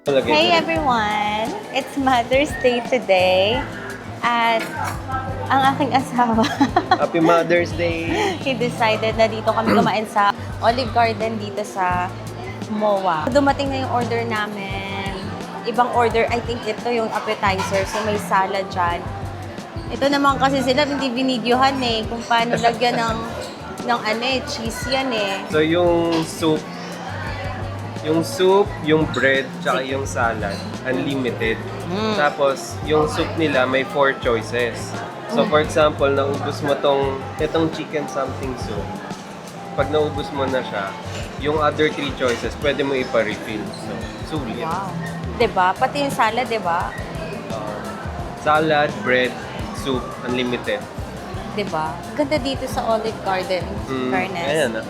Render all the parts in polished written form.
Hey everyone! It's Mother's Day today. At ang aking asawa, Happy Mother's Day! he decided na dito kami kumain sa Olive Garden dito sa MOA. Dumating na yung order namin. Ibang order, I think ito yung appetizer. So may salad dyan. Ito naman kasi sila hindi binidyohan kung paano lagyan ng cheese yan So yung soup, yung bread, tsaka yung salad, unlimited. Tapos, yung soup nila may 4 choices. So, for example, naubos mo itong chicken something soup. Pag naubos mo na siya, yung other 3 choices, pwede mo ipa-refill. So, sulit. Wow. Diba? Pati yung salad, diba? Salad, bread, soup, unlimited. Diba? Ganda dito sa Olive Garden, fairness. Ayan na.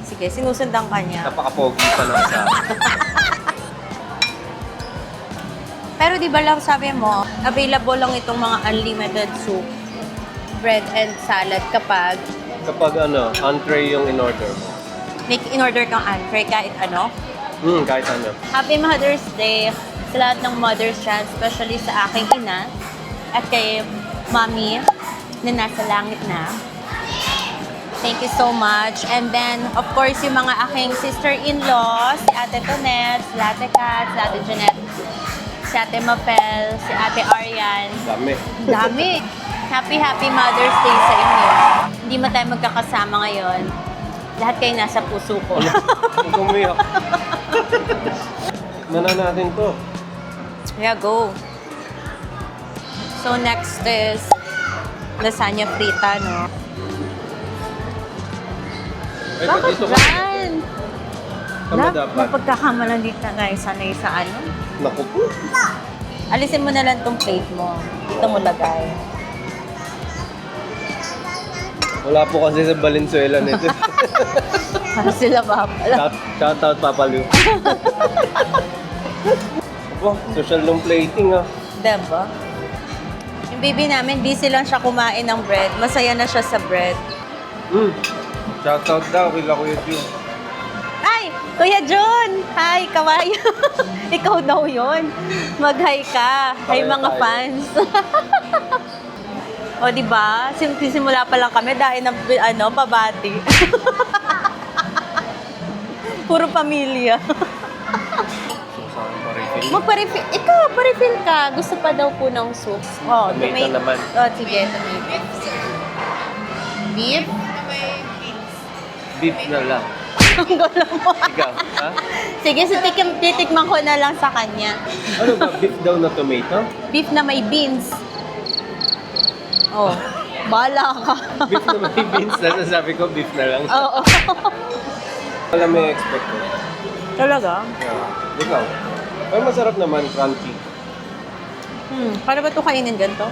Sige, sinusundan ka niya. Napaka-pogi pa na sa Pero di ba lang sabi mo, available lang itong mga unlimited soup, bread and salad kapag entree yung in-order mo. make in-order kang entree kahit ano. Kahit ano. Happy Mother's Day sa lahat ng mothers dyan, especially sa aking ina at kay mommy na nasa langit na. Thank you so much. And then, of course, yung mga aking sister-in-law, si Ate Tonette, si Ate Kat, si Ate Jeanette, si Ate Mapel, si Ate Arian. Dami. Dami! Happy Mother's Day sa inyo. Hindi mo tayo magkakasama ngayon. Lahat kayo nasa puso ko. Huwag umiyak. Mana natin to. Yeah, go. So, next is lasagna frita, no? Ay, Bakit dito ka. dyan? Tama dapat. Mapagkakamalan dito na sanay sa ano. Naku po. Alisin mo na lang tong plate mo. Dito mo lagay. Wala po kasi sa Valenzuela nito. Para sila ba pala? Shout out Papa Lu. Abo, social long plating ah. Diba? Yung baby namin, busy lang siya kumain ng bread. Masaya na siya sa bread. Shout out daw kila Kuya Jun. Ay! Kuya John! Hi, kawayo! Ikaw daw yun. Mag-hi ka. Hi Hi, mga tayo. fans. O, diba? Simula pa lang kami dahil ng pabati. Puro pamilya. Magpa-refill. Ikaw, pa-refill ka. Gusto pa daw po ng soup. Oh, Tomato naman. Oh, sige, tomato. Beef? Beef na lang. Ang gulo mo. Ikaw, ha? Sige, titikman ko na lang sa kanya. Ano ba? Beef daw na tomato? Beef na may beans. Oh, bala ka. Beef na may beans na. Sabi ko, beef na lang. Oo. Wala may expect ko. Talaga? Yeah. Ikaw? Ay, masarap naman, crunchy. Para ba ito kainin ganito?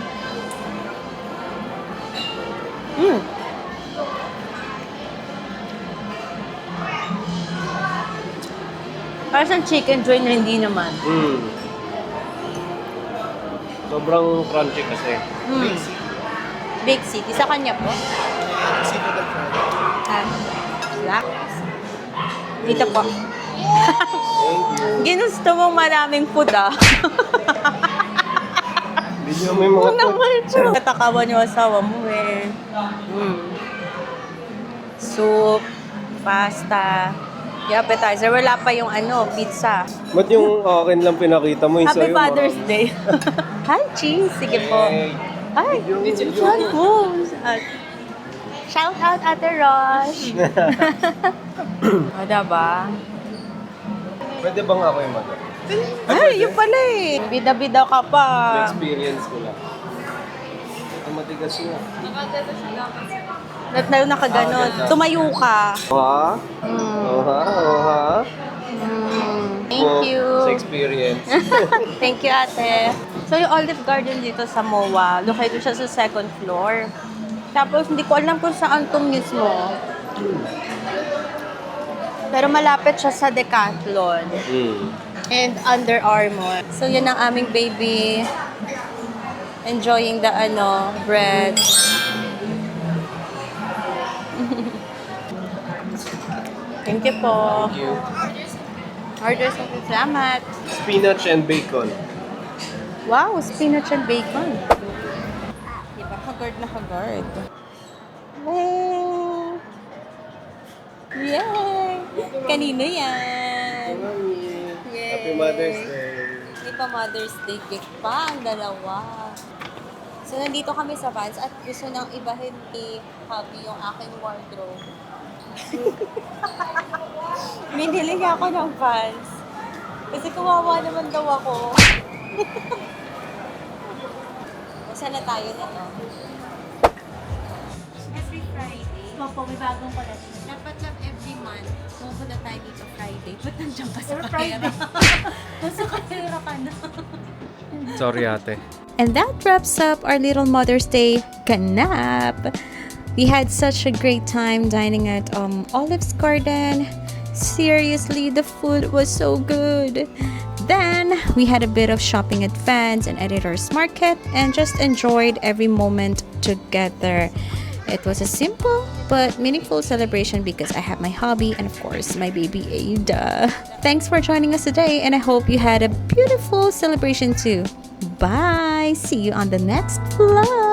Para sa chicken joy na hindi naman. Sobrang crunchy kasi. Big City. Sa kanya po? Black. Dito po. Ginusto mong maraming food Hindi nyo may mga food. Katakawan yung asawa mo Soup, pasta, yung appetizer. Wala pa yung pizza. Ba't yung akin lang pinakita mo? Yung Happy sa'yo, Father's marami. Day. Hi, cheese. Sige po. Hey. Ay, saan po? Shout out Ate Rosh. O, diba? Pwede bang ako yung mother? Ay, yun pala Bida-bida ka pa. Na-experience ko lang. Ang matigas nga. Nakaganon. Tumayo ka. Ha? Oha? Thank you. Sa experience. Thank you, ate. So, yung Olive Garden dito sa MOA, located siya sa 2nd floor. Tapos, hindi ko alam kung saan to mismo. Pero malapit siya sa Decathlon. And Under Armour. So, yun ang aming baby. Enjoying the bread. Thank you po. Thank you. Order sa salamat. Spinach and bacon. Wow, spinach and bacon. Diba, hagard na hagard. Wow! Yay! Kanino yan? Yay! Happy Mother's Day. Hindi pa Mother's Day cake pa, ang dalawa. So, nandito kami sa Vans at gusto nang ibahin ni Happy yung aking wardrobe. Binili niya ako ng Vans. Kasi kawawa naman daw ako. Saan na tayo na to? Every Friday. Opo, may bagong pala. Dapat lang every month, pumunta tayo dito Friday. Ba't nandiyan ka sa kahera? Nasa kahera ka na. Sorry ate. And that wraps up our little Mother's Day ganap. We had such a great time dining at Olive's Garden. Seriously, the food was so good. Then, we had a bit of shopping at Vans and Editor's Market and just enjoyed every moment together. It was a simple but meaningful celebration because I have my hobby and of course my baby Ada. Thanks for joining us today and I hope you had a beautiful celebration too. Bye! See you on the next vlog!